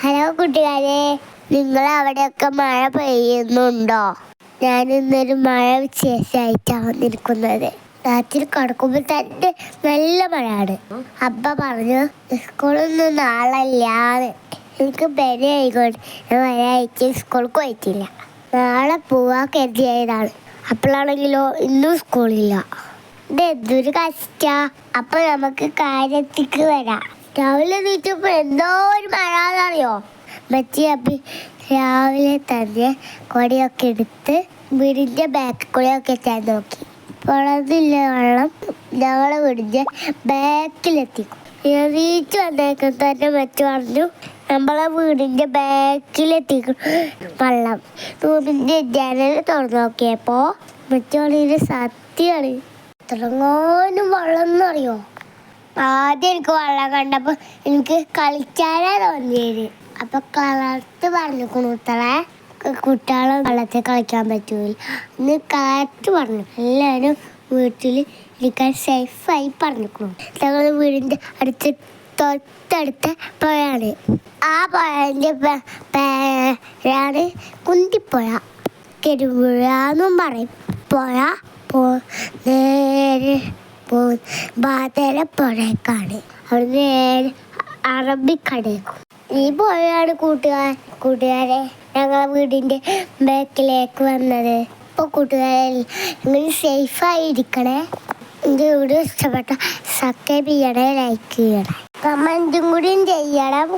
Hello കൂട്ടുകാരെ, നിങ്ങൾ അവിടെയൊക്കെ മഴ പെയ്യുന്നുണ്ടോ? ഞാൻ ഇന്നൊരു മഴ വിശേഷമായിട്ടാണ് വന്നിരിക്കുന്നത്. രാത്രി കിടക്കുമ്പോൾ തന്നെ നല്ല മഴയാണ്. അപ്പ പറഞ്ഞു സ്കൂളൊന്നും നാളെ ഇല്ലാന്ന്. എനിക്ക് പനി ആയിക്കോട്ടെ, ഞാൻ മഴയായിട്ട് സ്കൂളിൽ പോയിട്ടില്ല. നാളെ പോവാ കരുതിയതാണ്. അപ്പോഴാണെങ്കിലോ ഇന്നും സ്കൂളില്ല. ഇത് എന്തൊരു കഷ്ടാ. അപ്പൊ നമുക്ക് കാര്യത്തിക്ക് വരാം. രാവിലെ നീച്ചപ്പോൾ എന്തോ ഒരു മഴ എന്നറിയോ. മച്ചി രാവിലെ തന്നെ കൊടിയൊക്കെ എടുത്ത് വീടിൻ്റെ ബാക്ക് കൂടെയൊക്കെ ഞാൻ നോക്കി. പുറത്തില്ല വെള്ളം ഞങ്ങളെ വീടിൻ്റെ ബാക്കിലെത്തിക്കും. എണീറ്റ് വന്നേക്കും തന്നെ മച്ച പറഞ്ഞു നമ്മളെ വീടിൻ്റെ ബാക്കിലെത്തിക്കും വെള്ളം. റൂമിൻ്റെ ജനൽ തുറന്നു നോക്കിയപ്പോൾ മച്ചോളിൻ്റെ സത്യമാണ്. ഇത്രങ്ങാനും വെള്ളം എന്നറിയോ. ആദ്യം എനിക്ക് വെള്ളം കണ്ടപ്പോൾ എനിക്ക് കളിച്ചാലേ തോന്നിയത്. അപ്പൊ കളർത്ത് പറഞ്ഞു കുണുത്തളെ കുട്ടികളെ വെള്ളത്തിൽ കളിക്കാൻ പറ്റൂല. ഇന്ന് കളർത്ത് പറഞ്ഞു എല്ലാവരും വീട്ടിൽ ഇരിക്കാൻ സേഫായി പറഞ്ഞു. ഞങ്ങൾ വീടിൻ്റെ തൊട്ടടുത്ത പുഴയാണ്. ആ പുഴൻ്റെ പേരാണ് കുന്തിപ്പുഴ. കെരുമ്പുഴെന്നും പറയും. പുഴ നേരെ ബാതരപ്പുഴക്കാണ്. അവിടെ നേരെ അറബിക്കടേക്കും. ഈ പുഴയാണ് കൂട്ടുകാരെ ഞങ്ങളെ വീടിൻ്റെ ബാക്കിലേക്ക് വന്നത്. ഇപ്പോൾ കൂട്ടുകാരെ നിങ്ങൾ സേഫായിരിക്കണേ. എൻ്റെ വീഡിയോ ഇഷ്ടപ്പെട്ട സബ്സ്ക്രൈബ് ചെയ്യണേ, ലൈക്ക് ചെയ്യണേ, കമൻറ്റും കൂടിയും ചെയ്യണം.